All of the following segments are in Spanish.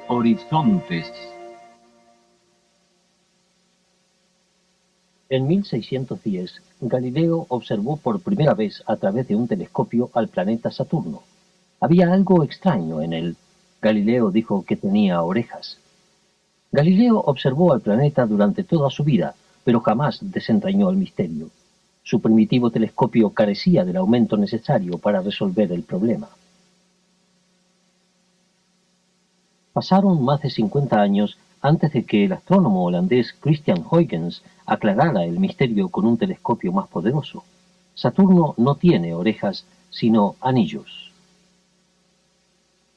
Horizontes. En 1610, Galileo observó por primera vez a través de un telescopio al planeta Saturno. Había algo extraño en él. Galileo dijo que tenía orejas. Galileo observó al planeta durante toda su vida, pero jamás desentrañó el misterio. Su primitivo telescopio carecía del aumento necesario para resolver el problema. Pasaron más de 50 años antes de que el astrónomo holandés Christian Huygens aclarara el misterio con un telescopio más poderoso. Saturno no tiene orejas, sino anillos.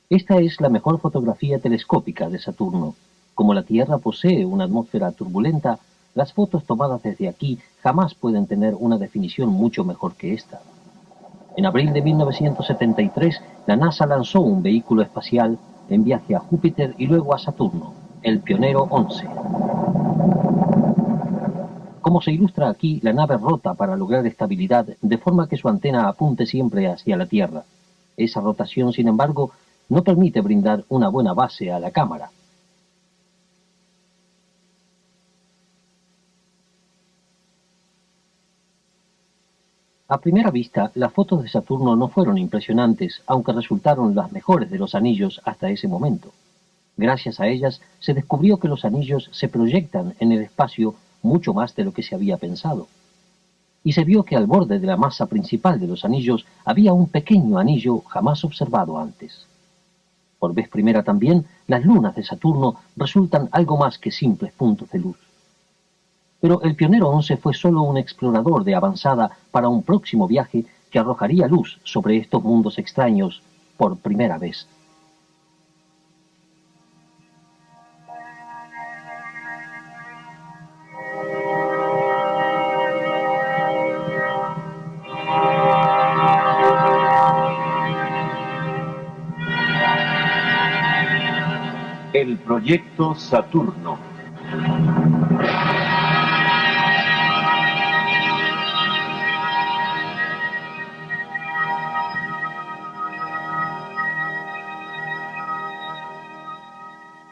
Esta es la mejor fotografía telescópica de Saturno. Como la Tierra posee una atmósfera turbulenta, las fotos tomadas desde aquí jamás pueden tener una definición mucho mejor que esta. En abril de 1973, la NASA lanzó un vehículo espacial en viaje a Júpiter y luego a Saturno, el Pionero 11. Como se ilustra aquí, la nave rota para lograr estabilidad, de forma que su antena apunte siempre hacia la Tierra. Esa rotación, sin embargo, no permite brindar una buena base a la cámara. A primera vista, las fotos de Saturno no fueron impresionantes, aunque resultaron las mejores de los anillos hasta ese momento. Gracias a ellas, se descubrió que los anillos se proyectan en el espacio mucho más de lo que se había pensado. Y se vio que al borde de la masa principal de los anillos había un pequeño anillo jamás observado antes. Por vez primera también, las lunas de Saturno resultan algo más que simples puntos de luz. Pero el Pionero 11 fue solo un explorador de avanzada para un próximo viaje que arrojaría luz sobre estos mundos extraños por primera vez. El proyecto Saturno.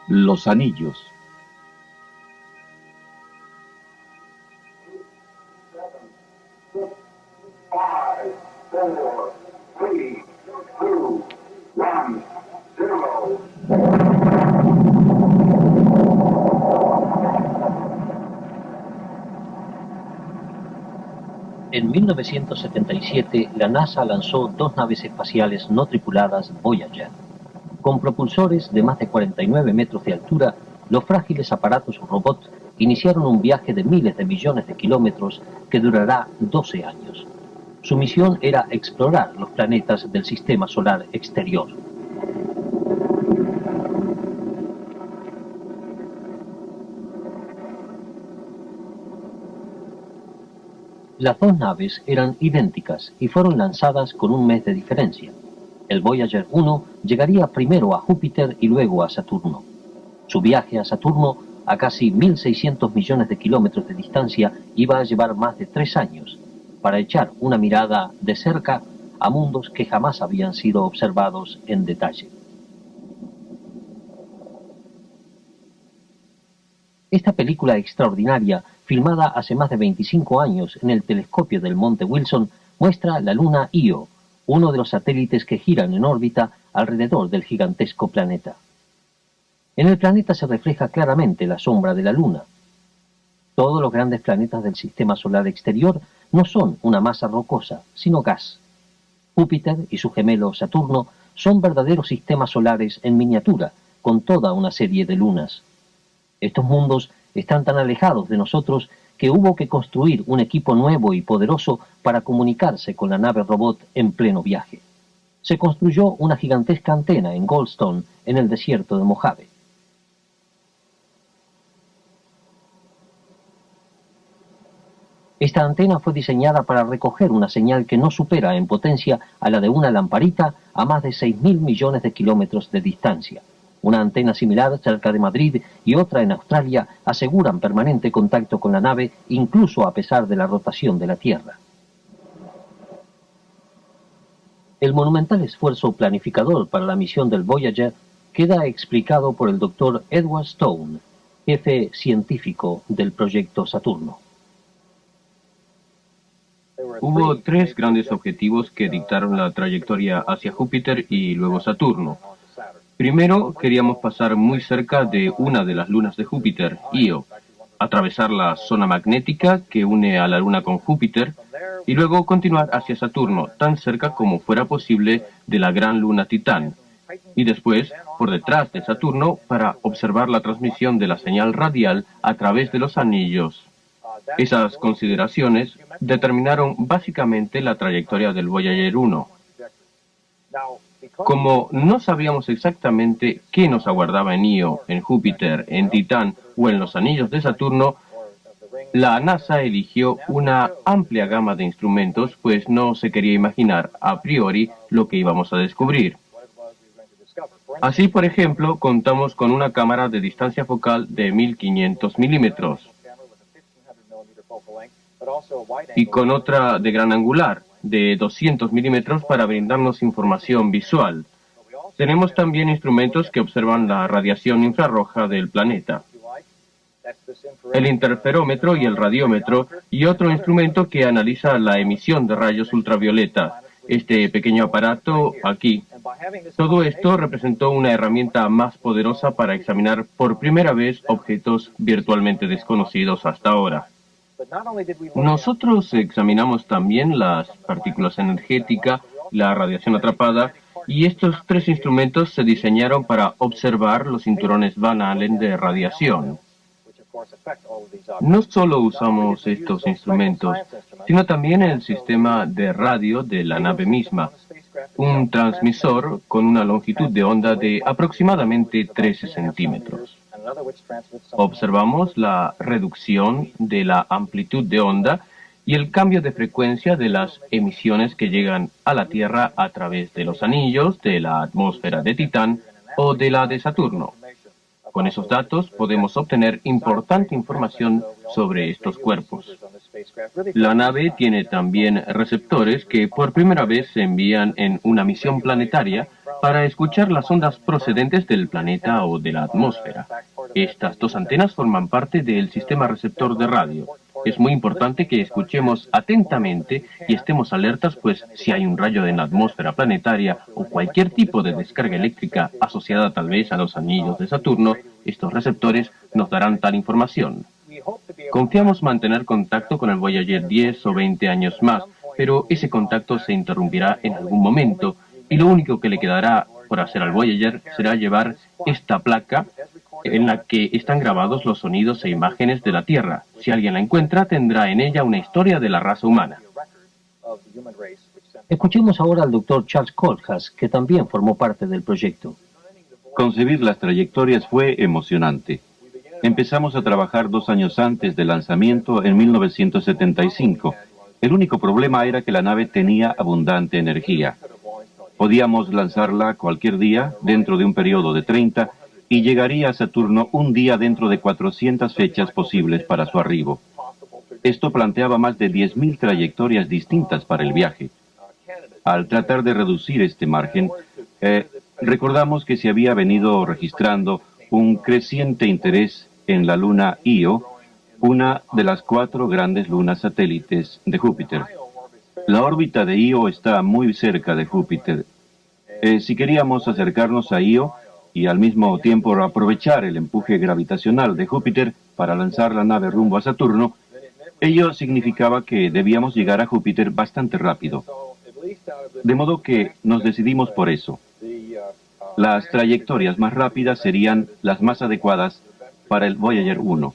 Los anillos. En 1977, la NASA lanzó dos naves espaciales no tripuladas Voyager. Con propulsores de más de 49 metros de altura, los frágiles aparatos robots iniciaron un viaje de miles de millones de kilómetros que durará 12 años. Su misión era explorar los planetas del sistema solar exterior. Las dos naves eran idénticas y fueron lanzadas con un mes de diferencia. El Voyager 1 llegaría primero a Júpiter y luego a Saturno. Su viaje a Saturno, a casi 1.600 millones de kilómetros de distancia, iba a llevar más de 3 años, para echar una mirada de cerca a mundos que jamás habían sido observados en detalle. Esta película extraordinaria, filmada hace más de 25 años en el telescopio del Monte Wilson, muestra la luna Io, uno de los satélites que giran en órbita alrededor del gigantesco planeta. En el planeta se refleja claramente la sombra de la luna. Todos los grandes planetas del sistema solar exterior no son una masa rocosa, sino gas. Júpiter y su gemelo Saturno son verdaderos sistemas solares en miniatura, con toda una serie de lunas. Estos mundos están tan alejados de nosotros que hubo que construir un equipo nuevo y poderoso para comunicarse con la nave robot en pleno viaje. Se construyó una gigantesca antena en Goldstone, en el desierto de Mojave. Esta antena fue diseñada para recoger una señal que no supera en potencia a la de una lamparita a más de 6.000 millones de kilómetros de distancia. Una antena similar cerca de Madrid y otra en Australia aseguran permanente contacto con la nave, incluso a pesar de la rotación de la Tierra. El monumental esfuerzo planificador para la misión del Voyager queda explicado por el Dr. Edward Stone, jefe científico del proyecto Saturno. Hubo tres grandes objetivos que dictaron la trayectoria hacia Júpiter y luego Saturno. Primero, queríamos pasar muy cerca de una de las lunas de Júpiter, Io, atravesar la zona magnética que une a la Luna con Júpiter, y luego continuar hacia Saturno, tan cerca como fuera posible de la gran luna Titán, y después, por detrás de Saturno, para observar la transmisión de la señal radial a través de los anillos. Esas consideraciones determinaron básicamente la trayectoria del Voyager 1. Como no sabíamos exactamente qué nos aguardaba en Io, en Júpiter, en Titán o en los anillos de Saturno, la NASA eligió una amplia gama de instrumentos, pues no se quería imaginar a priori lo que íbamos a descubrir. Así, por ejemplo, contamos con una cámara de distancia focal de 1500 milímetros y con otra de gran angular de 200 milímetros para brindarnos información visual. Tenemos también instrumentos que observan la radiación infrarroja del planeta, el interferómetro y el radiómetro, y otro instrumento que analiza la emisión de rayos ultravioleta, este pequeño aparato aquí. Todo esto representó una herramienta más poderosa para examinar por primera vez objetos virtualmente desconocidos hasta ahora. Nosotros examinamos también las partículas energéticas, la radiación atrapada, y estos tres instrumentos se diseñaron para observar los cinturones Van Allen de radiación. No solo usamos estos instrumentos, sino también el sistema de radio de la nave misma, un transmisor con una longitud de onda de aproximadamente 13 centímetros. Observamos la reducción de la amplitud de onda y el cambio de frecuencia de las emisiones que llegan a la Tierra a través de los anillos, de la atmósfera de Titán o de la de Saturno. Con esos datos podemos obtener importante información sobre estos cuerpos. La nave tiene también receptores que por primera vez se envían en una misión planetaria para escuchar las ondas procedentes del planeta o de la atmósfera. Estas dos antenas forman parte del sistema receptor de radio. Es muy importante que escuchemos atentamente y estemos alertas, pues si hay un rayo en la atmósfera planetaria o cualquier tipo de descarga eléctrica asociada tal vez a los anillos de Saturno, estos receptores nos darán tal información. Confiamos mantener contacto con el Voyager 10 o 20 años más, pero ese contacto se interrumpirá en algún momento y lo único que le quedará por hacer al Voyager será llevar esta placa en la que están grabados los sonidos e imágenes de la Tierra. Si alguien la encuentra, tendrá en ella una historia de la raza humana. Escuchemos ahora al Dr. Charles Colhas, que también formó parte del proyecto. Concebir las trayectorias fue emocionante. Empezamos a trabajar 2 años antes del lanzamiento, en 1975. El único problema era que la nave tenía abundante energía. Podíamos lanzarla cualquier día, dentro de un periodo de 30, y llegaría a Saturno un día dentro de 400 fechas posibles para su arribo. Esto planteaba más de 10.000 trayectorias distintas para el viaje. Al tratar de reducir este margen, recordamos que se había venido registrando un creciente interés en la luna Io, una de las 4 grandes lunas satélites de Júpiter. La órbita de Io está muy cerca de Júpiter. Si queríamos acercarnos a Io y al mismo tiempo aprovechar el empuje gravitacional de Júpiter para lanzar la nave rumbo a Saturno, ello significaba que debíamos llegar a Júpiter bastante rápido. De modo que nos decidimos por eso. Las trayectorias más rápidas serían las más adecuadas para el Voyager 1.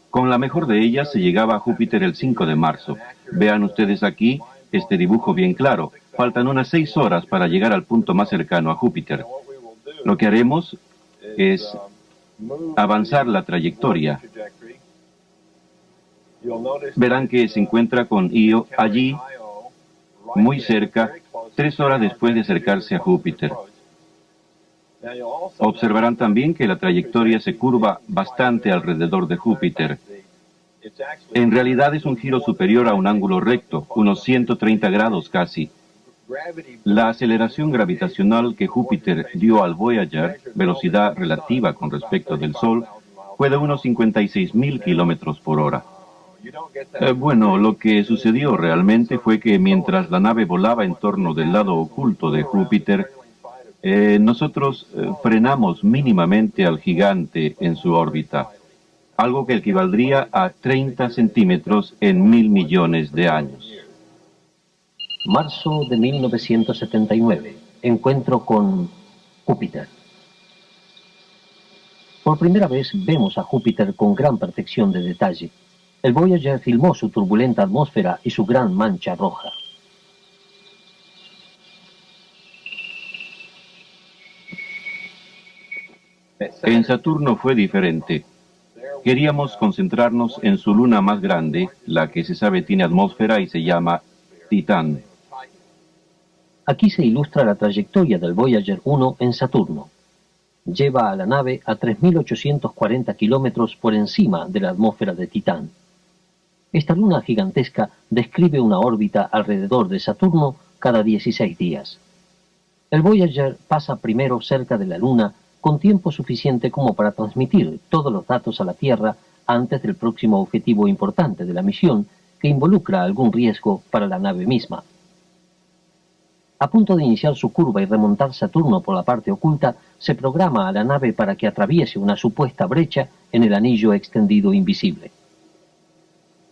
Con la mejor de ellas se llegaba a Júpiter el 5 de marzo. Vean ustedes aquí este dibujo bien claro. Faltan unas 6 horas para llegar al punto más cercano a Júpiter. Lo que haremos es avanzar la trayectoria. Verán que se encuentra con Io allí, muy cerca, 3 horas después de acercarse a Júpiter. Observarán también que la trayectoria se curva bastante alrededor de Júpiter. En realidad es un giro superior a un ángulo recto, unos 130 grados casi. La aceleración gravitacional que Júpiter dio al Voyager, velocidad relativa con respecto del Sol, fue de unos 56.000 kilómetros por hora. Bueno, lo que sucedió realmente fue que mientras la nave volaba en torno del lado oculto de Júpiter, nosotros frenamos mínimamente al gigante en su órbita, algo que equivaldría a 30 centímetros en 1.000 millones de años. Marzo de 1979. Encuentro con Júpiter. Por primera vez vemos a Júpiter con gran perfección de detalle. El Voyager filmó su turbulenta atmósfera y su gran mancha roja. En Saturno fue diferente. Queríamos concentrarnos en su luna más grande, la que se sabe tiene atmósfera y se llama Titán. Aquí se ilustra la trayectoria del Voyager 1 en Saturno. Lleva a la nave a 3.840 kilómetros por encima de la atmósfera de Titán. Esta luna gigantesca describe una órbita alrededor de Saturno cada 16 días. El Voyager pasa primero cerca de la Luna con tiempo suficiente como para transmitir todos los datos a la Tierra antes del próximo objetivo importante de la misión, que involucra algún riesgo para la nave misma. A punto de iniciar su curva y remontar Saturno por la parte oculta, se programa a la nave para que atraviese una supuesta brecha en el anillo extendido invisible.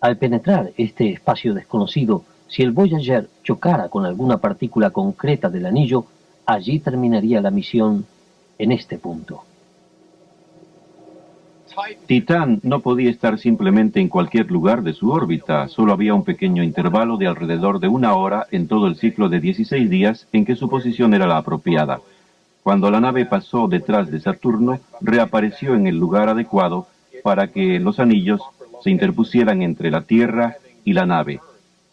Al penetrar este espacio desconocido, si el Voyager chocara con alguna partícula concreta del anillo, allí terminaría la misión en este punto. Titán no podía estar simplemente en cualquier lugar de su órbita, solo había un pequeño intervalo de alrededor de 1 hora en todo el ciclo de 16 días en que su posición era la apropiada. Cuando la nave pasó detrás de Saturno, reapareció en el lugar adecuado para que los anillos se interpusieran entre la Tierra y la nave,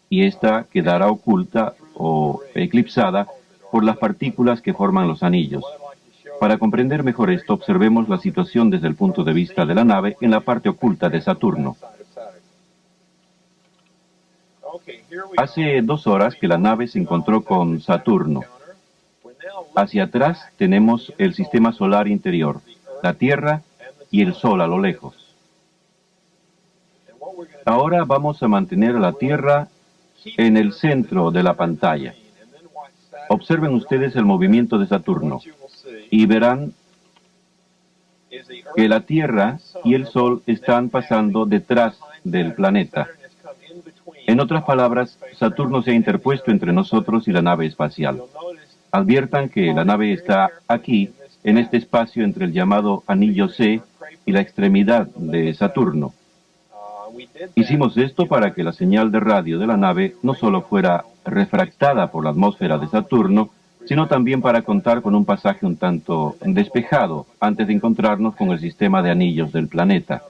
y ésta quedara oculta o eclipsada por las partículas que forman los anillos. Para comprender mejor esto, observemos la situación desde el punto de vista de la nave en la parte oculta de Saturno. Hace 2 horas que la nave se encontró con Saturno. Hacia atrás tenemos el sistema solar interior, la Tierra y el Sol a lo lejos. Ahora vamos a mantener a la Tierra en el centro de la pantalla. Observen ustedes el movimiento de Saturno y verán que la Tierra y el Sol están pasando detrás del planeta. En otras palabras, Saturno se ha interpuesto entre nosotros y la nave espacial. Adviertan que la nave está aquí, en este espacio entre el llamado anillo C y la extremidad de Saturno. Hicimos esto para que la señal de radio de la nave no solo fuera refractada por la atmósfera de Saturno, sino también para contar con un pasaje un tanto despejado antes de encontrarnos con el sistema de anillos del planeta.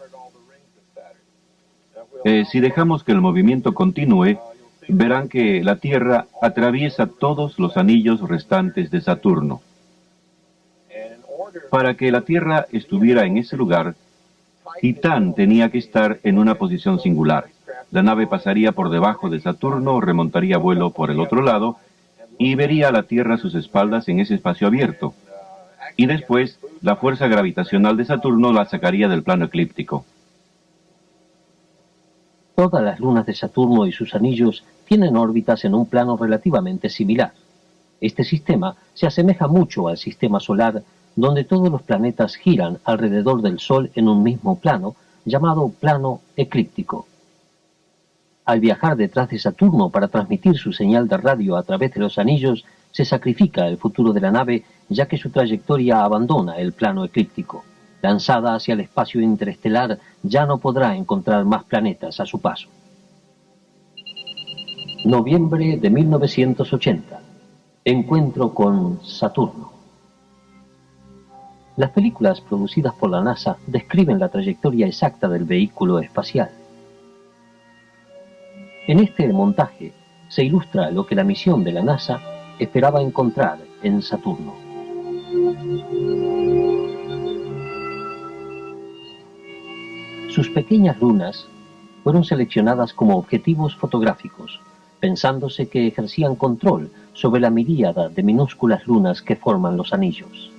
Si dejamos que el movimiento continúe, verán que la Tierra atraviesa todos los anillos restantes de Saturno. Para que la Tierra estuviera en ese lugar, Titán tenía que estar en una posición singular. La nave pasaría por debajo de Saturno, remontaría vuelo por el otro lado y vería a la Tierra a sus espaldas en ese espacio abierto. Y después, la fuerza gravitacional de Saturno la sacaría del plano eclíptico. Todas las lunas de Saturno y sus anillos tienen órbitas en un plano relativamente similar. Este sistema se asemeja mucho al sistema solar, donde todos los planetas giran alrededor del Sol en un mismo plano, llamado plano eclíptico. Al viajar detrás de Saturno para transmitir su señal de radio a través de los anillos, se sacrifica el futuro de la nave, ya que su trayectoria abandona el plano eclíptico. Lanzada hacia el espacio interestelar, ya no podrá encontrar más planetas a su paso. Noviembre de 1980. Encuentro con Saturno. Las películas producidas por la NASA describen la trayectoria exacta del vehículo espacial. En este montaje se ilustra lo que la misión de la NASA esperaba encontrar en Saturno. Sus pequeñas lunas fueron seleccionadas como objetivos fotográficos, pensándose que ejercían control sobre la miríada de minúsculas lunas que forman los anillos.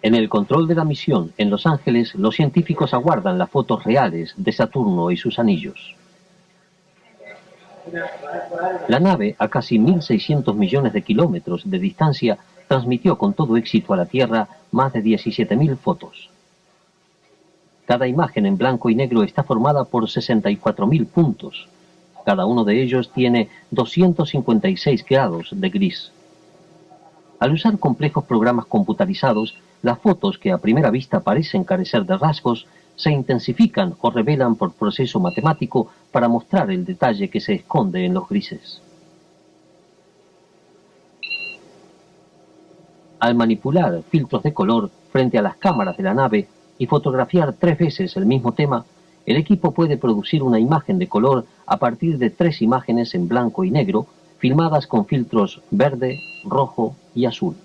En el control de la misión en Los Ángeles, los científicos aguardan las fotos reales de Saturno y sus anillos. La nave, a casi 1.600 millones de kilómetros de distancia, transmitió con todo éxito a la Tierra más de 17.000 fotos. Cada imagen en blanco y negro está formada por 64.000 puntos. Cada uno de ellos tiene 256 grados de gris. Al usar complejos programas computarizados, las fotos que a primera vista parecen carecer de rasgos se intensifican o revelan por proceso matemático para mostrar el detalle que se esconde en los grises. Al manipular filtros de color frente a las cámaras de la nave y fotografiar 3 veces el mismo tema, el equipo puede producir una imagen de color a partir de 3 imágenes en blanco y negro, filmadas con filtros verde, rojo y azul.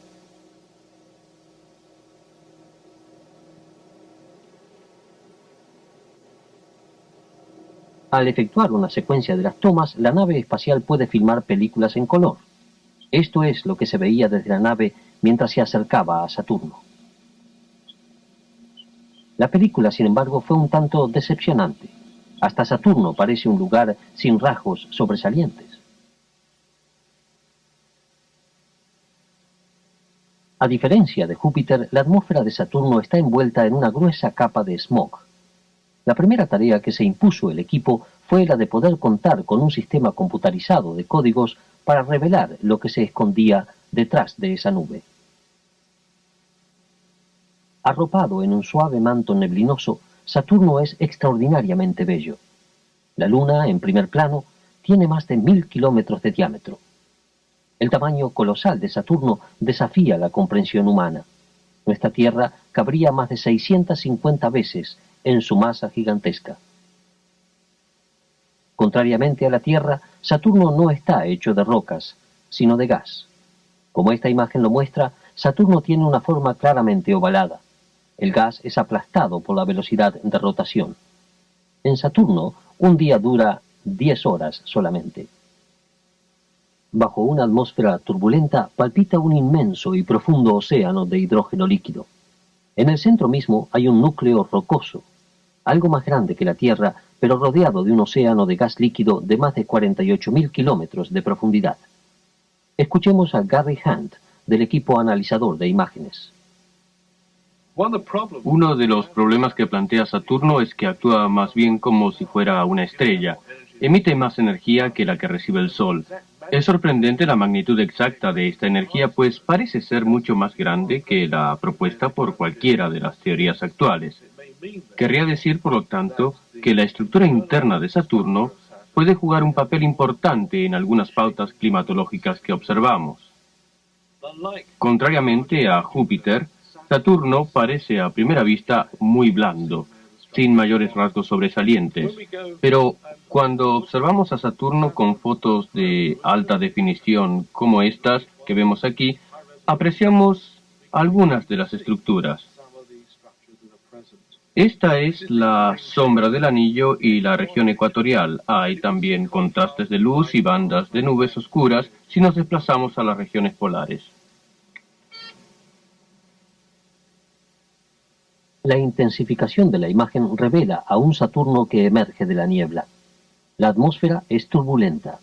Al efectuar una secuencia de las tomas, la nave espacial puede filmar películas en color. Esto es lo que se veía desde la nave mientras se acercaba a Saturno. La película, sin embargo, fue un tanto decepcionante. Hasta Saturno parece un lugar sin rasgos sobresalientes. A diferencia de Júpiter, la atmósfera de Saturno está envuelta en una gruesa capa de smog. La primera tarea que se impuso el equipo fue la de poder contar con un sistema computarizado de códigos para revelar lo que se escondía detrás de esa nube. Arropado en un suave manto neblinoso, Saturno es extraordinariamente bello. La Luna, en primer plano, tiene más de 1.000 kilómetros de diámetro. El tamaño colosal de Saturno desafía la comprensión humana. Nuestra Tierra cabría más de 650 veces en su masa gigantesca. Contrariamente a la Tierra, Saturno no está hecho de rocas, sino de gas. Como esta imagen lo muestra, Saturno tiene una forma claramente ovalada. El gas es aplastado por la velocidad de rotación. En Saturno, un día dura 10 horas solamente. Bajo una atmósfera turbulenta palpita un inmenso y profundo océano de hidrógeno líquido. En el centro mismo hay un núcleo rocoso, algo más grande que la Tierra, pero rodeado de un océano de gas líquido de más de 48.000 kilómetros de profundidad. Escuchemos a Gary Hunt, del equipo analizador de imágenes. Uno de los problemas que plantea Saturno es que actúa más bien como si fuera una estrella. Emite más energía que la que recibe el Sol. Es sorprendente la magnitud exacta de esta energía, pues parece ser mucho más grande que la propuesta por cualquiera de las teorías actuales. Querría decir, por lo tanto, que la estructura interna de Saturno puede jugar un papel importante en algunas pautas climatológicas que observamos. Contrariamente a Júpiter, Saturno parece a primera vista muy blando, sin mayores rasgos sobresalientes. Pero cuando observamos a Saturno con fotos de alta definición como estas que vemos aquí, apreciamos algunas de las estructuras. Esta es la sombra del anillo y la región ecuatorial. Hay también contrastes de luz y bandas de nubes oscuras si nos desplazamos a las regiones polares. La intensificación de la imagen revela a un Saturno que emerge de la niebla. La atmósfera es turbulenta.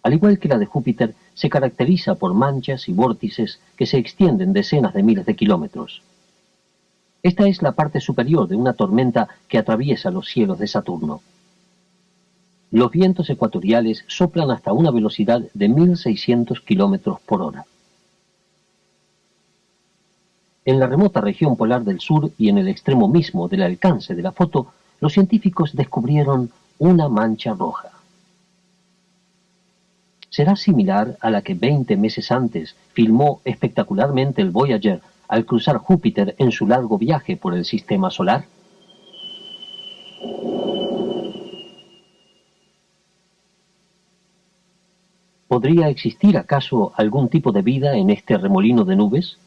Al igual que la de Júpiter, se caracteriza por manchas y vórtices que se extienden decenas de miles de kilómetros. Esta es la parte superior de una tormenta que atraviesa los cielos de Saturno. Los vientos ecuatoriales soplan hasta una velocidad de 1.600 kilómetros por hora. En la remota región polar del sur y en el extremo mismo del alcance de la foto, los científicos descubrieron una mancha roja. ¿Será similar a la que 20 meses antes filmó espectacularmente el Voyager al cruzar Júpiter en su largo viaje por el sistema solar? ¿Podría existir acaso algún tipo de vida en este remolino de nubes?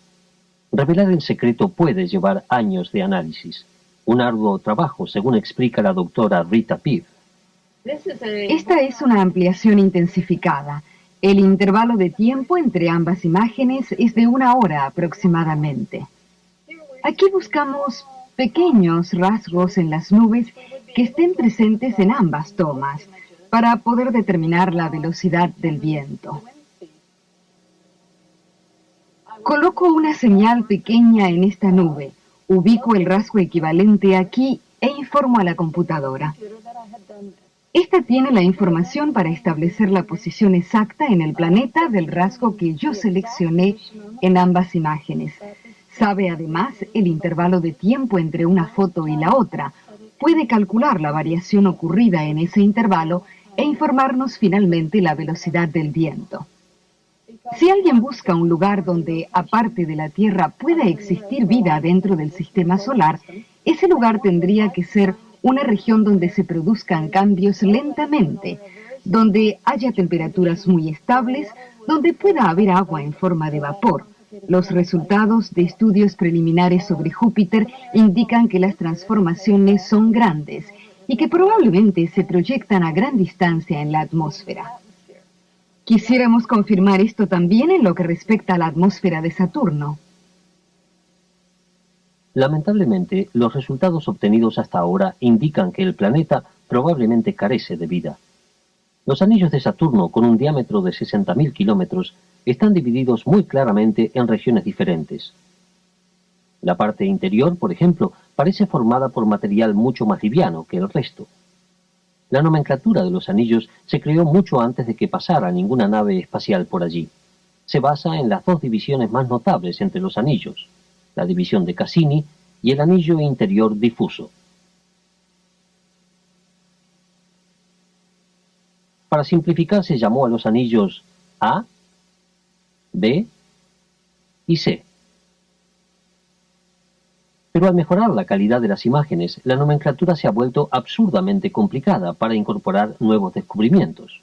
Revelar el secreto puede llevar años de análisis. Un arduo trabajo, según explica la doctora Rita Piv. Esta es una ampliación intensificada. El intervalo de tiempo entre ambas imágenes es de 1 hora aproximadamente. Aquí buscamos pequeños rasgos en las nubes que estén presentes en ambas tomas para poder determinar la velocidad del viento. Coloco una señal pequeña en esta nube, ubico el rasgo equivalente aquí e informo a la computadora. Esta tiene la información para establecer la posición exacta en el planeta del rasgo que yo seleccioné en ambas imágenes. Sabe además el intervalo de tiempo entre una foto y la otra. Puede calcular la variación ocurrida en ese intervalo e informarnos finalmente la velocidad del viento. Si alguien busca un lugar donde, aparte de la Tierra, pueda existir vida dentro del sistema solar, ese lugar tendría que ser una región donde se produzcan cambios lentamente, donde haya temperaturas muy estables, donde pueda haber agua en forma de vapor. Los resultados de estudios preliminares sobre Júpiter indican que las transformaciones son grandes y que probablemente se proyectan a gran distancia en la atmósfera. Quisiéramos confirmar esto también en lo que respecta a la atmósfera de Saturno. Lamentablemente, los resultados obtenidos hasta ahora indican que el planeta probablemente carece de vida. Los anillos de Saturno, con un diámetro de 60.000 kilómetros, están divididos muy claramente en regiones diferentes. La parte interior, por ejemplo, parece formada por material mucho más liviano que el resto. La nomenclatura de los anillos se creó mucho antes de que pasara ninguna nave espacial por allí. Se basa en las dos divisiones más notables entre los anillos, la división de Cassini y el anillo interior difuso. Para simplificar, se llamó a los anillos A, B y C. Pero al mejorar la calidad de las imágenes, la nomenclatura se ha vuelto absurdamente complicada para incorporar nuevos descubrimientos.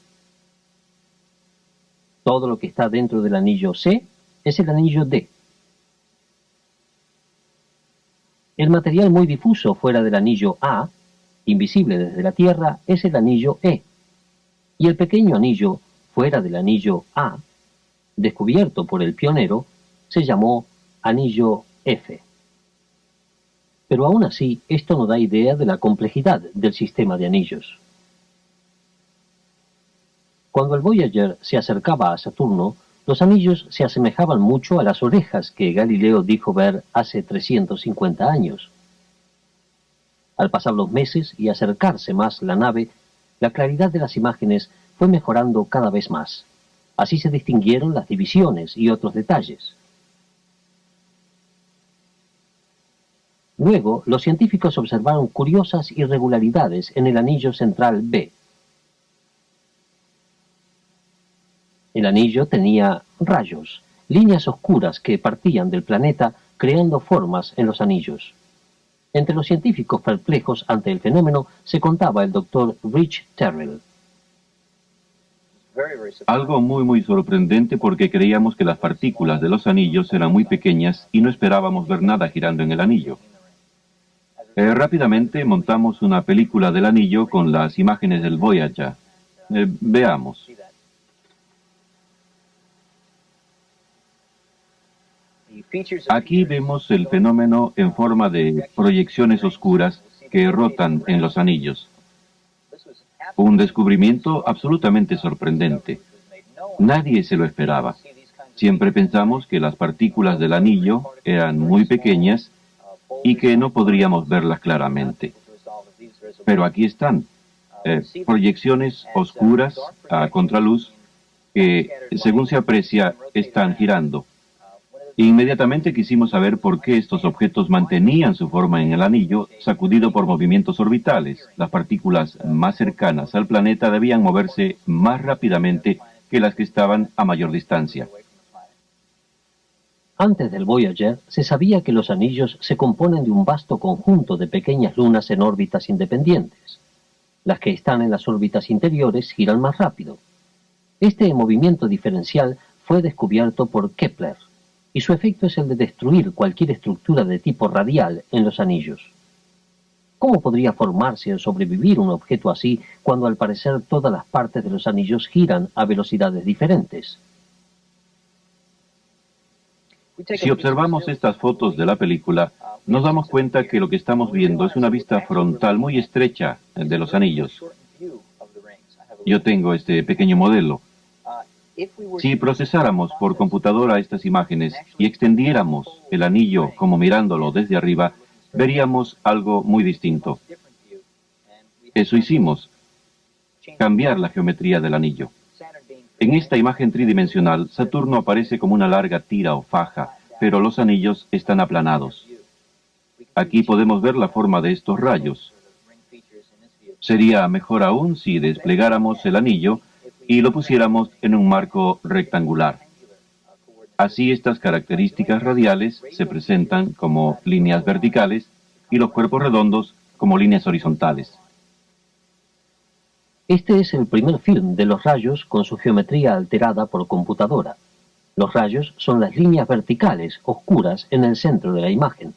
Todo lo que está dentro del anillo C es el anillo D. El material muy difuso fuera del anillo A, invisible desde la Tierra, es el anillo E. Y el pequeño anillo fuera del anillo A, descubierto por el pionero, se llamó anillo F. Pero aún así, esto no da idea de la complejidad del sistema de anillos. Cuando el Voyager se acercaba a Saturno, los anillos se asemejaban mucho a las orejas que Galileo dijo ver hace 350 años. Al pasar los meses y acercarse más la nave, la claridad de las imágenes fue mejorando cada vez más. Así se distinguieron las divisiones y otros detalles. Luego, los científicos observaron curiosas irregularidades en el anillo central B. El anillo tenía rayos, líneas oscuras que partían del planeta creando formas en los anillos. Entre los científicos perplejos ante el fenómeno se contaba el doctor Rich Terrell. Algo muy sorprendente porque creíamos que las partículas de los anillos eran muy pequeñas y no esperábamos ver nada girando en el anillo. Rápidamente montamos una película del anillo con las imágenes del Voyager. Veamos. Aquí vemos el fenómeno en forma de proyecciones oscuras que rotan en los anillos. Un descubrimiento absolutamente sorprendente. Nadie se lo esperaba. Siempre pensamos que las partículas del anillo eran muy pequeñas y que no podríamos verlas claramente. Pero aquí están, proyecciones oscuras a contraluz que, según se aprecia, están girando. Inmediatamente quisimos saber por qué estos objetos mantenían su forma en el anillo, sacudido por movimientos orbitales. Las partículas más cercanas al planeta debían moverse más rápidamente que las que estaban a mayor distancia. Antes del Voyager, se sabía que los anillos se componen de un vasto conjunto de pequeñas lunas en órbitas independientes. Las que están en las órbitas interiores giran más rápido. Este movimiento diferencial fue descubierto por Kepler, y su efecto es el de destruir cualquier estructura de tipo radial en los anillos. ¿Cómo podría formarse o sobrevivir un objeto así cuando al parecer todas las partes de los anillos giran a velocidades diferentes? Si observamos estas fotos de la película, nos damos cuenta que lo que estamos viendo es una vista frontal muy estrecha de los anillos. Yo tengo este pequeño modelo. Si procesáramos por computadora estas imágenes y extendiéramos el anillo como mirándolo desde arriba, veríamos algo muy distinto. Eso hicimos, cambiar la geometría del anillo. En esta imagen tridimensional, Saturno aparece como una larga tira o faja, pero los anillos están aplanados. Aquí podemos ver la forma de estos rayos. Sería mejor aún si desplegáramos el anillo y lo pusiéramos en un marco rectangular. Así estas características radiales se presentan como líneas verticales y los cuerpos redondos como líneas horizontales. Este es el primer film de los rayos con su geometría alterada por computadora. Los rayos son las líneas verticales, oscuras, en el centro de la imagen.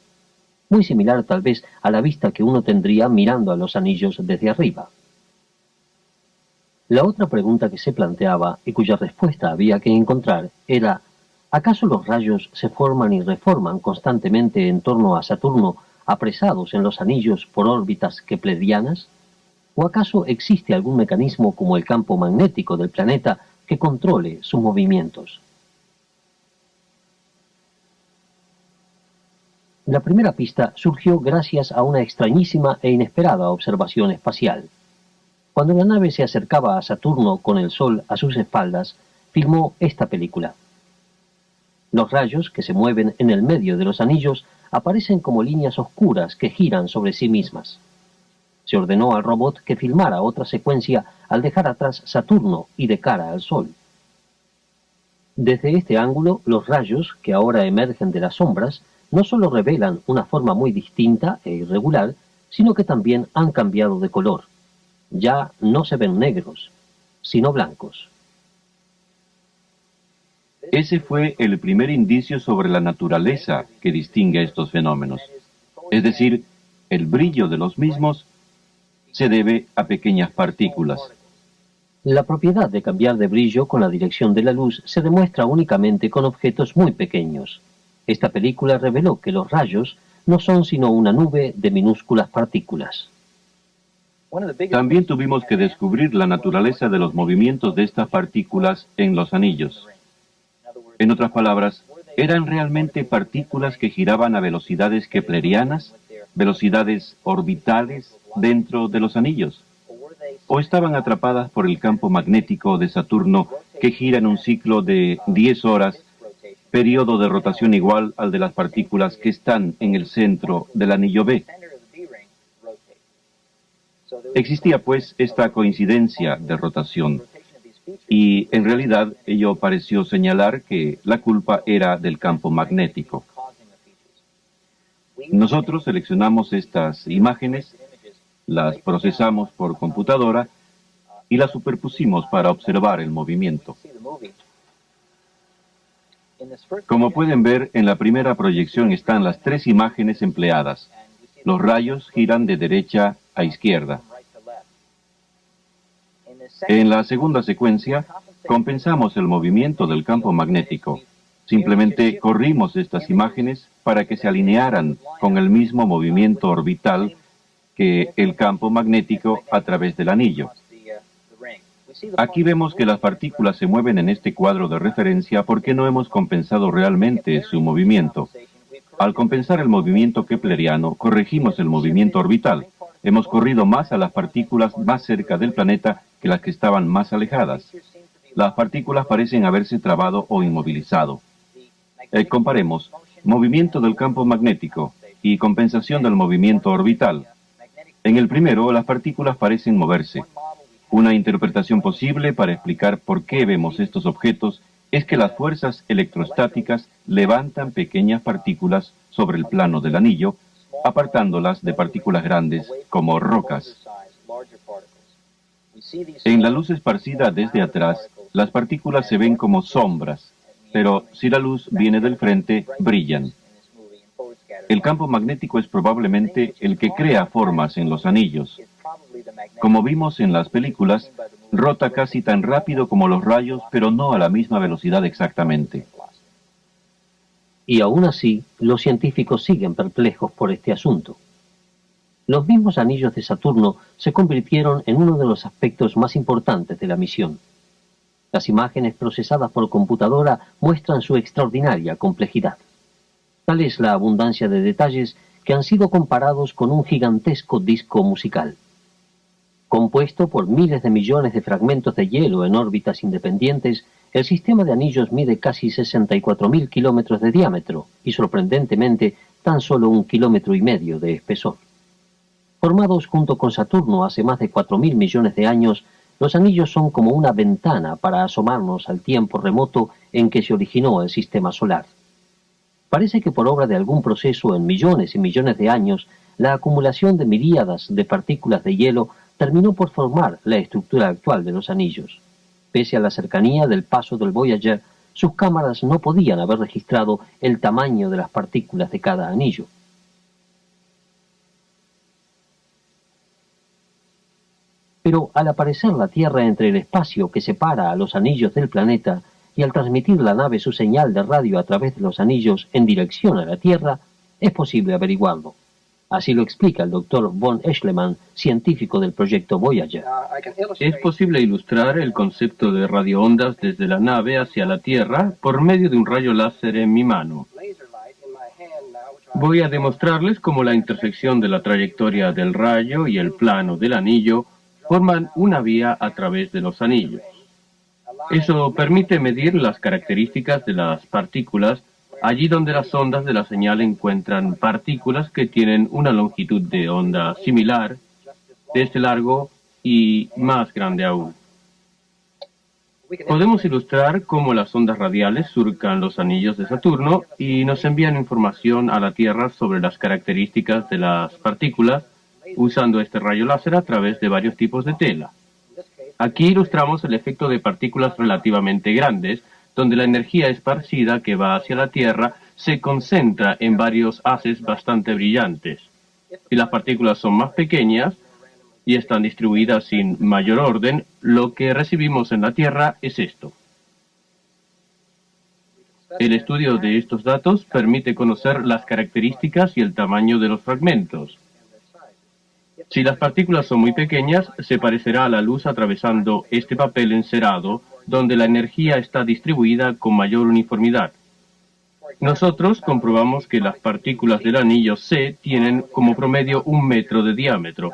Muy similar tal vez a la vista que uno tendría mirando a los anillos desde arriba. La otra pregunta que se planteaba y cuya respuesta había que encontrar era: ¿acaso los rayos se forman y reforman constantemente en torno a Saturno, apresados en los anillos por órbitas keplerianas? ¿O acaso existe algún mecanismo como el campo magnético del planeta que controle sus movimientos? La primera pista surgió gracias a una extrañísima e inesperada observación espacial. Cuando la nave se acercaba a Saturno con el Sol a sus espaldas, filmó esta película. Los rayos que se mueven en el medio de los anillos aparecen como líneas oscuras que giran sobre sí mismas. Se ordenó al robot que filmara otra secuencia al dejar atrás Saturno y de cara al Sol. Desde este ángulo, los rayos, que ahora emergen de las sombras, no solo revelan una forma muy distinta e irregular, sino que también han cambiado de color. Ya no se ven negros, sino blancos. Ese fue el primer indicio sobre la naturaleza que distingue estos fenómenos. Es decir, el brillo de los mismos se debe a pequeñas partículas. La propiedad de cambiar de brillo con la dirección de la luz se demuestra únicamente con objetos muy pequeños. Esta película reveló que los rayos no son sino una nube de minúsculas partículas. También tuvimos que descubrir la naturaleza de los movimientos de estas partículas en los anillos. En otras palabras, ¿eran realmente partículas que giraban a velocidades keplerianas, velocidades orbitales dentro de los anillos? ¿O estaban atrapadas por el campo magnético de Saturno que gira en un ciclo de 10 horas, periodo de rotación igual al de las partículas que están en el centro del anillo B? Existía pues esta coincidencia de rotación, y en realidad ello pareció señalar que la culpa era del campo magnético. Nosotros seleccionamos estas imágenes, las procesamos por computadora y las superpusimos para observar el movimiento. Como pueden ver, en la primera proyección están las tres imágenes empleadas. Los rayos giran de derecha a izquierda. En la segunda secuencia, compensamos el movimiento del campo magnético. Simplemente corrimos estas imágenes para que se alinearan con el mismo movimiento orbital que el campo magnético a través del anillo. Aquí vemos que las partículas se mueven en este cuadro de referencia porque no hemos compensado realmente su movimiento. Al compensar el movimiento kepleriano, corregimos el movimiento orbital. Hemos corrido más a las partículas más cerca del planeta que las que estaban más alejadas. Las partículas parecen haberse trabado o inmovilizado. Comparemos movimiento del campo magnético y compensación del movimiento orbital. En el primero, las partículas parecen moverse. Una interpretación posible para explicar por qué vemos estos objetos es que las fuerzas electrostáticas levantan pequeñas partículas sobre el plano del anillo, apartándolas de partículas grandes como rocas. En la luz esparcida desde atrás, las partículas se ven como sombras, pero si la luz viene del frente, brillan. El campo magnético es probablemente el que crea formas en los anillos. Como vimos en las películas, rota casi tan rápido como los rayos, pero no a la misma velocidad exactamente. Y aún así, los científicos siguen perplejos por este asunto. Los mismos anillos de Saturno se convirtieron en uno de los aspectos más importantes de la misión. Las imágenes procesadas por computadora muestran su extraordinaria complejidad. Tal es la abundancia de detalles que han sido comparados con un gigantesco disco musical. Compuesto por miles de millones de fragmentos de hielo en órbitas independientes, el sistema de anillos mide casi 64.000 kilómetros de diámetro y, sorprendentemente, tan solo 1,5 kilómetros de espesor. Formados junto con Saturno hace más de 4.000 millones de años, los anillos son como una ventana para asomarnos al tiempo remoto en que se originó el sistema solar. Parece que por obra de algún proceso en millones y millones de años, la acumulación de miríadas de partículas de hielo terminó por formar la estructura actual de los anillos. Pese a la cercanía del paso del Voyager, sus cámaras no podían haber registrado el tamaño de las partículas de cada anillo. Pero al aparecer la Tierra entre el espacio que separa a los anillos del planeta y al transmitir la nave su señal de radio a través de los anillos en dirección a la Tierra, es posible averiguarlo. Así lo explica el Dr. von Eschleman, científico del proyecto Voyager. Es posible ilustrar el concepto de radioondas desde la nave hacia la Tierra por medio de un rayo láser en mi mano. Voy a demostrarles cómo la intersección de la trayectoria del rayo y el plano del anillo forman una vía a través de los anillos. Eso permite medir las características de las partículas allí donde las ondas de la señal encuentran partículas que tienen una longitud de onda similar, de este largo y más grande aún. Podemos ilustrar cómo las ondas radiales surcan los anillos de Saturno y nos envían información a la Tierra sobre las características de las partículas usando este rayo láser a través de varios tipos de tela. Aquí ilustramos el efecto de partículas relativamente grandes, donde la energía esparcida que va hacia la Tierra se concentra en varios haces bastante brillantes. Si las partículas son más pequeñas y están distribuidas sin mayor orden, lo que recibimos en la Tierra es esto. El estudio de estos datos permite conocer las características y el tamaño de los fragmentos. Si las partículas son muy pequeñas, se parecerá a la luz atravesando este papel encerado, donde la energía está distribuida con mayor uniformidad. Nosotros comprobamos que las partículas del anillo C tienen como promedio 1 metro de diámetro,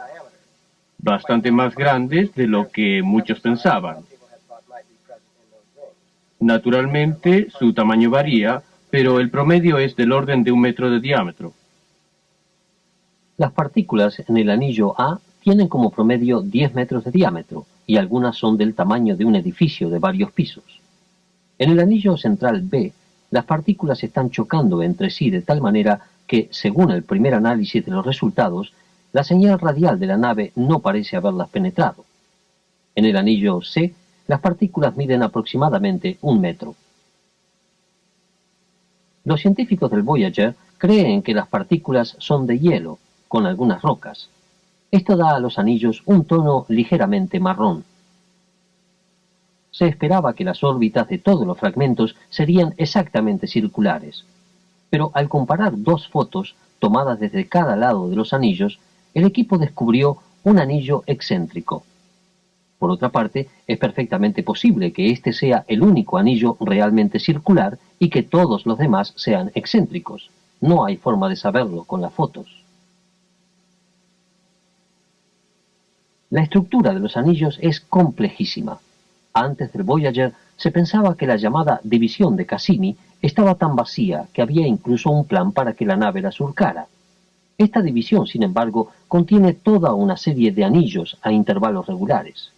bastante más grandes de lo que muchos pensaban. Naturalmente, su tamaño varía, pero el promedio es del orden de 1 metro de diámetro. Las partículas en el anillo A tienen como promedio 10 metros de diámetro y algunas son del tamaño de un edificio de varios pisos. En el anillo central B, las partículas están chocando entre sí de tal manera que, según el primer análisis de los resultados, la señal radial de la nave no parece haberlas penetrado. En el anillo C, las partículas miden aproximadamente 1 metro. Los científicos del Voyager creen que las partículas son de hielo, con algunas rocas. Esto da a los anillos un tono ligeramente marrón. Se esperaba que las órbitas de todos los fragmentos serían exactamente circulares, pero al comparar dos fotos tomadas desde cada lado de los anillos, el equipo descubrió un anillo excéntrico. Por otra parte, es perfectamente posible que este sea el único anillo realmente circular y que todos los demás sean excéntricos. No hay forma de saberlo con las fotos. La estructura de los anillos es complejísima. Antes del Voyager se pensaba que la llamada división de Cassini estaba tan vacía que había incluso un plan para que la nave la surcara. Esta división, sin embargo, contiene toda una serie de anillos a intervalos regulares.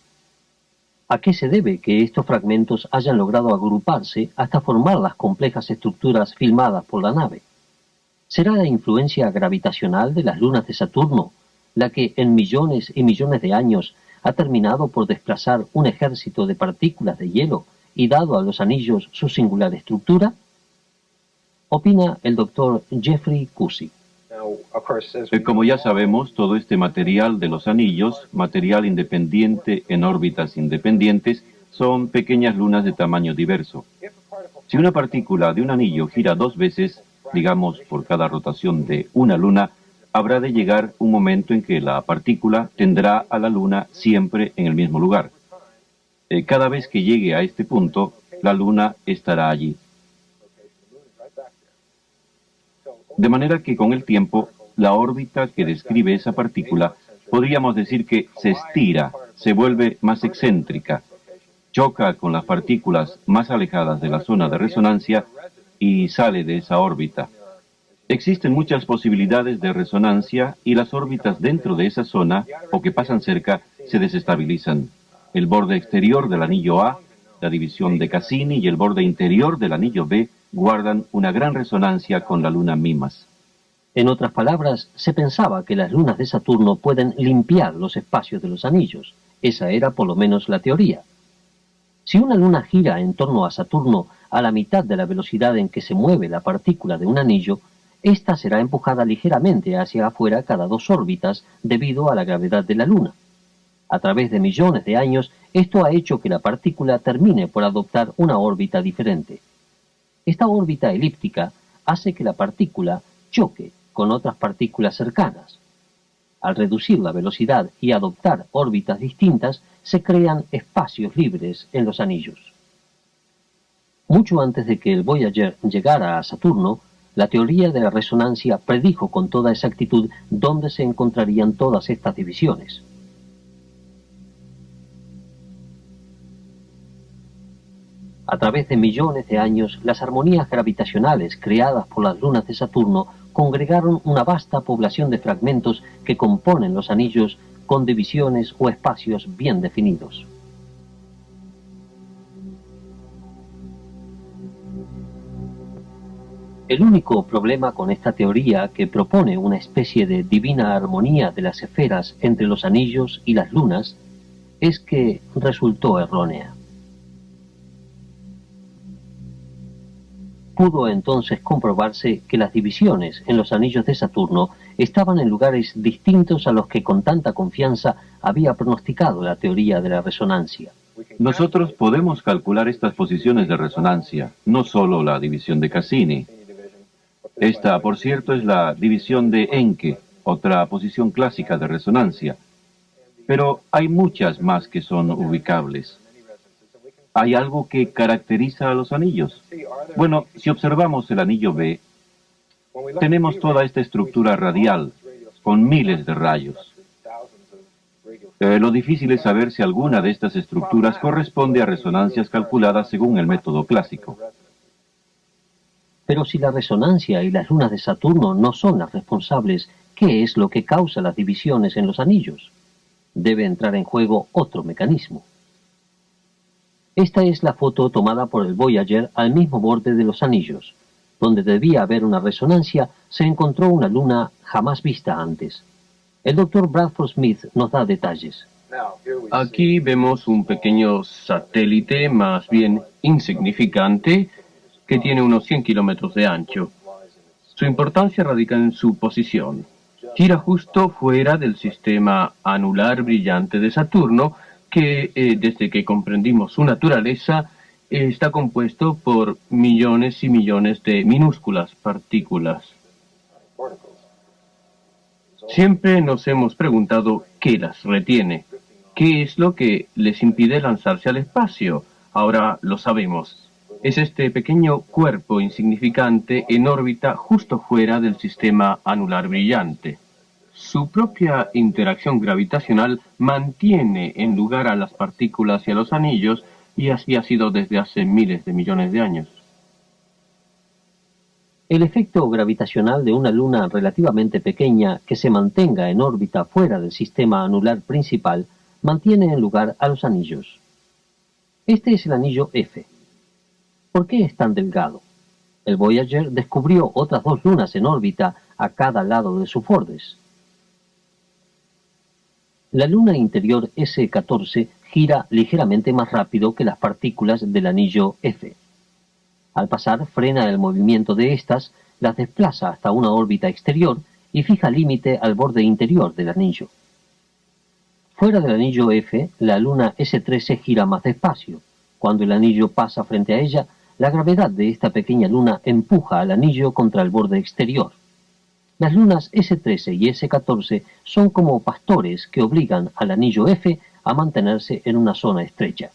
¿A qué se debe que estos fragmentos hayan logrado agruparse hasta formar las complejas estructuras filmadas por la nave? ¿Será la influencia gravitacional de las lunas de Saturno la que en millones y millones de años ha terminado por desplazar un ejército de partículas de hielo y dado a los anillos su singular estructura? Opina el doctor Jeffrey Cusick. Como ya sabemos, todo este material de los anillos, material independiente en órbitas independientes, son pequeñas lunas de tamaño diverso. Si una partícula de un anillo gira dos veces, digamos por cada rotación de una luna, habrá de llegar un momento en que la partícula tendrá a la luna siempre en el mismo lugar. Cada vez que llegue a este punto, la luna estará allí. De manera que con el tiempo, la órbita que describe esa partícula, podríamos decir que se estira, se vuelve más excéntrica, choca con las partículas más alejadas de la zona de resonancia y sale de esa órbita. Existen muchas posibilidades de resonancia y las órbitas dentro de esa zona o que pasan cerca se desestabilizan. El borde exterior del anillo A, la división de Cassini y el borde interior del anillo B guardan una gran resonancia con la luna Mimas. En otras palabras, se pensaba que las lunas de Saturno pueden limpiar los espacios de los anillos. Esa era por lo menos la teoría. Si una luna gira en torno a Saturno a la mitad de la velocidad en que se mueve la partícula de un anillo, ésta será empujada ligeramente hacia afuera cada dos órbitas debido a la gravedad de la luna. A través de millones de años, esto ha hecho que la partícula termine por adoptar una órbita diferente. Esta órbita elíptica hace que la partícula choque con otras partículas cercanas. Al reducir la velocidad y adoptar órbitas distintas, se crean espacios libres en los anillos. Mucho antes de que el Voyager llegara a Saturno, la teoría de la resonancia predijo con toda exactitud dónde se encontrarían todas estas divisiones. A través de millones de años, las armonías gravitacionales creadas por las lunas de Saturno congregaron una vasta población de fragmentos que componen los anillos con divisiones o espacios bien definidos. El único problema con esta teoría, que propone una especie de divina armonía de las esferas entre los anillos y las lunas, es que resultó errónea. Pudo entonces comprobarse que las divisiones en los anillos de Saturno estaban en lugares distintos a los que con tanta confianza había pronosticado la teoría de la resonancia. Nosotros podemos calcular estas posiciones de resonancia, no solo la división de Cassini. Esta, por cierto, es la división de Encke, otra posición clásica de resonancia. Pero hay muchas más que son ubicables. ¿Hay algo que caracteriza a los anillos? Bueno, si observamos el anillo B, tenemos toda esta estructura radial, con miles de rayos. Lo difícil es saber si alguna de estas estructuras corresponde a resonancias calculadas según el método clásico. Pero si la resonancia y las lunas de Saturno no son las responsables, ¿qué es lo que causa las divisiones en los anillos? Debe entrar en juego otro mecanismo. Esta es la foto tomada por el Voyager al mismo borde de los anillos. Donde debía haber una resonancia, se encontró una luna jamás vista antes. El doctor Bradford Smith nos da detalles. Aquí vemos un pequeño satélite, más bien insignificante, que tiene unos 100 kilómetros de ancho. Su importancia radica en su posición. Gira justo fuera del sistema anular brillante de Saturno, que desde que comprendimos su naturaleza, está compuesto por millones y millones de minúsculas partículas. Siempre nos hemos preguntado qué las retiene, qué es lo que les impide lanzarse al espacio. Ahora lo sabemos. Es este pequeño cuerpo insignificante en órbita justo fuera del sistema anular brillante. Su propia interacción gravitacional mantiene en lugar a las partículas y a los anillos, y así ha sido desde hace miles de millones de años. El efecto gravitacional de una luna relativamente pequeña que se mantenga en órbita fuera del sistema anular principal mantiene en lugar a los anillos. Este es el anillo F. ¿Por qué es tan delgado? El Voyager descubrió otras dos lunas en órbita a cada lado de su Fordes. La luna interior S14 gira ligeramente más rápido que las partículas del anillo F. Al pasar, frena el movimiento de estas, las desplaza hasta una órbita exterior y fija límite al borde interior del anillo. Fuera del anillo F, la luna S13 gira más despacio. Cuando el anillo pasa frente a ella, la gravedad de esta pequeña luna empuja al anillo contra el borde exterior. Las lunas S13 y S14 son como pastores que obligan al anillo F a mantenerse en una zona estrecha.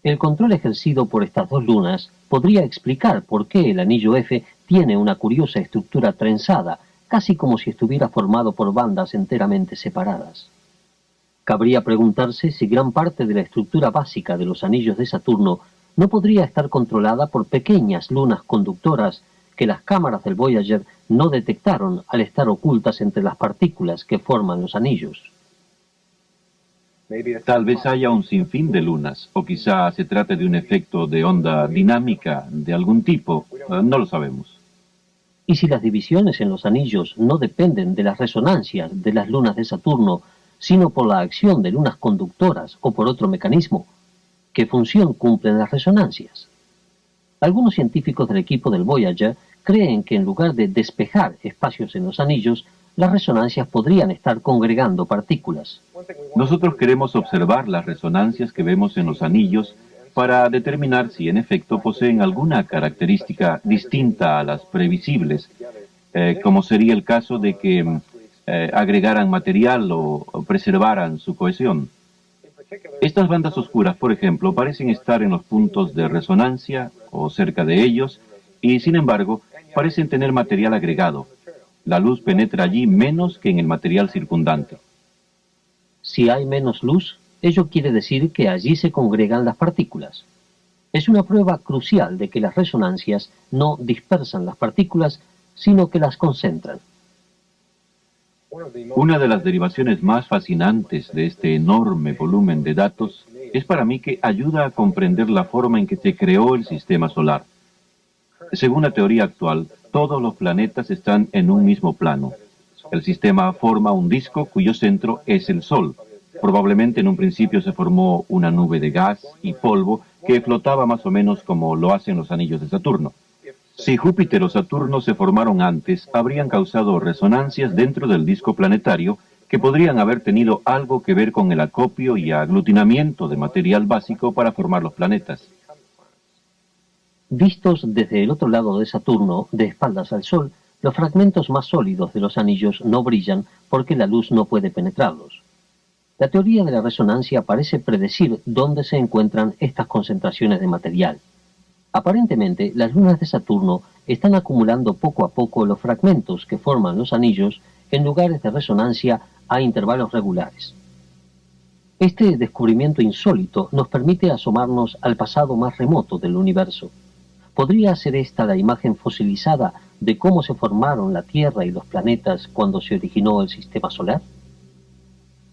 El control ejercido por estas dos lunas podría explicar por qué el anillo F tiene una curiosa estructura trenzada, casi como si estuviera formado por bandas enteramente separadas. Cabría preguntarse si gran parte de la estructura básica de los anillos de Saturno no podría estar controlada por pequeñas lunas conductoras que las cámaras del Voyager no detectaron al estar ocultas entre las partículas que forman los anillos. Tal vez haya un sinfín de lunas, o quizá se trate de un efecto de onda dinámica de algún tipo. No lo sabemos. Y si las divisiones en los anillos no dependen de las resonancias de las lunas de Saturno, sino por la acción de lunas conductoras o por otro mecanismo, ¿qué función cumplen las resonancias? Algunos científicos del equipo del Voyager creen que en lugar de despejar espacios en los anillos, las resonancias podrían estar congregando partículas. Nosotros queremos observar las resonancias que vemos en los anillos para determinar si en efecto poseen alguna característica distinta a las previsibles, como sería el caso de que agregaran material o preservaran su cohesión. Estas bandas oscuras, por ejemplo, parecen estar en los puntos de resonancia o cerca de ellos y, sin embargo, parecen tener material agregado. La luz penetra allí menos que en el material circundante. Si hay menos luz, ello quiere decir que allí se congregan las partículas. Es una prueba crucial de que las resonancias no dispersan las partículas, sino que las concentran. Una de las derivaciones más fascinantes de este enorme volumen de datos es para mí que ayuda a comprender la forma en que se creó el sistema solar. Según la teoría actual, todos los planetas están en un mismo plano. El sistema forma un disco cuyo centro es el Sol. Probablemente en un principio se formó una nube de gas y polvo que flotaba más o menos como lo hacen los anillos de Saturno. Si Júpiter o Saturno se formaron antes, habrían causado resonancias dentro del disco planetario que podrían haber tenido algo que ver con el acopio y aglutinamiento de material básico para formar los planetas. Vistos desde el otro lado de Saturno, de espaldas al Sol, los fragmentos más sólidos de los anillos no brillan porque la luz no puede penetrarlos. La teoría de la resonancia parece predecir dónde se encuentran estas concentraciones de material. Aparentemente, las lunas de Saturno están acumulando poco a poco los fragmentos que forman los anillos en lugares de resonancia a intervalos regulares. Este descubrimiento insólito nos permite asomarnos al pasado más remoto del universo. ¿Podría ser esta la imagen fosilizada de cómo se formaron la Tierra y los planetas cuando se originó el sistema solar?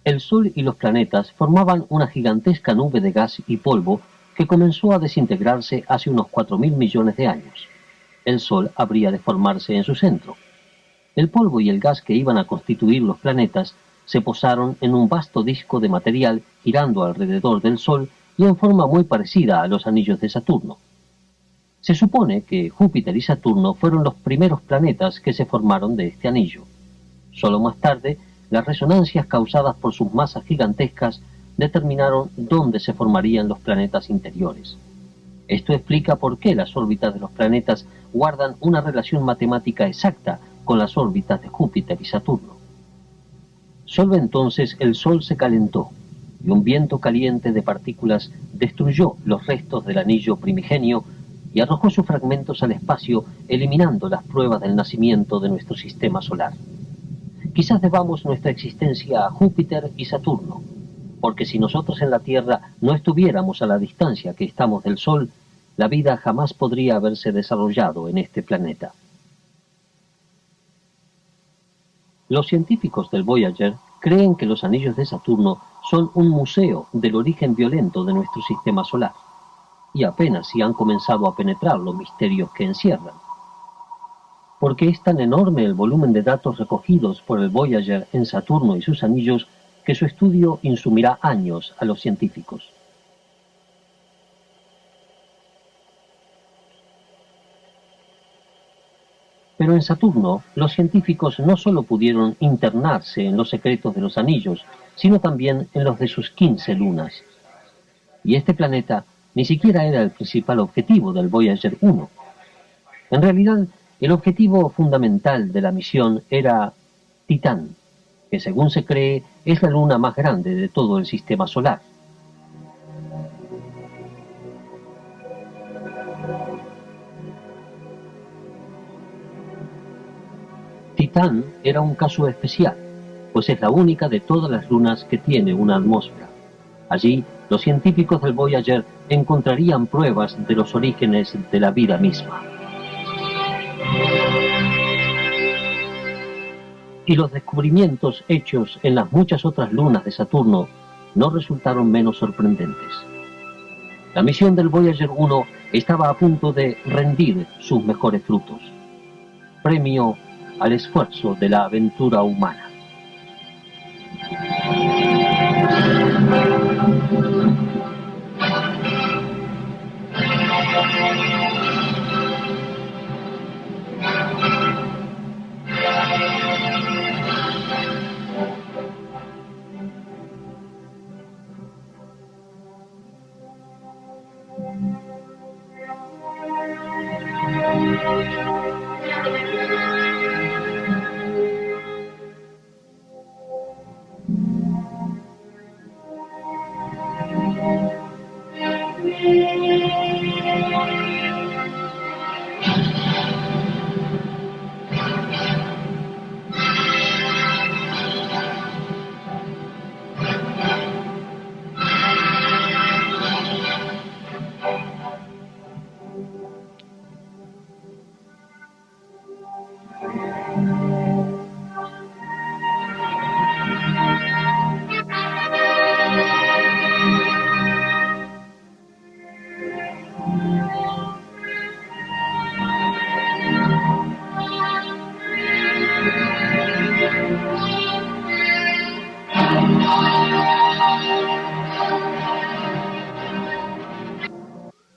El Sol y los planetas formaban una gigantesca nube de gas y polvo que comenzó a desintegrarse hace unos 4.000 millones de años. El Sol habría de formarse en su centro. El polvo y el gas que iban a constituir los planetas se posaron en un vasto disco de material girando alrededor del Sol y en forma muy parecida a los anillos de Saturno. Se supone que Júpiter y Saturno fueron los primeros planetas que se formaron de este anillo. Solo más tarde, las resonancias causadas por sus masas gigantescas determinaron dónde se formarían los planetas interiores. Esto explica por qué las órbitas de los planetas guardan una relación matemática exacta con las órbitas de Júpiter y Saturno. Solo entonces el Sol se calentó y un viento caliente de partículas destruyó los restos del anillo primigenio y arrojó sus fragmentos al espacio, eliminando las pruebas del nacimiento de nuestro sistema solar. Quizás debamos nuestra existencia a Júpiter y Saturno, porque si nosotros en la Tierra no estuviéramos a la distancia que estamos del Sol, la vida jamás podría haberse desarrollado en este planeta. Los científicos del Voyager creen que los anillos de Saturno son un museo del origen violento de nuestro sistema solar, y apenas si han comenzado a penetrar los misterios que encierran. Porque es tan enorme el volumen de datos recogidos por el Voyager en Saturno y sus anillos que su estudio insumirá años a los científicos. Pero en Saturno, los científicos no solo pudieron internarse en los secretos de los anillos, sino también en los de sus 15 lunas. Y este planeta ni siquiera era el principal objetivo del Voyager 1. En realidad, el objetivo fundamental de la misión era Titán, que según se cree es la luna más grande de todo el sistema solar. Titán era un caso especial, pues es la única de todas las lunas que tiene una atmósfera. Allí, los científicos del Voyager encontrarían pruebas de los orígenes de la vida misma. Y los descubrimientos hechos en las muchas otras lunas de Saturno no resultaron menos sorprendentes. La misión del Voyager 1 estaba a punto de rendir sus mejores frutos. Premio al esfuerzo de la aventura humana.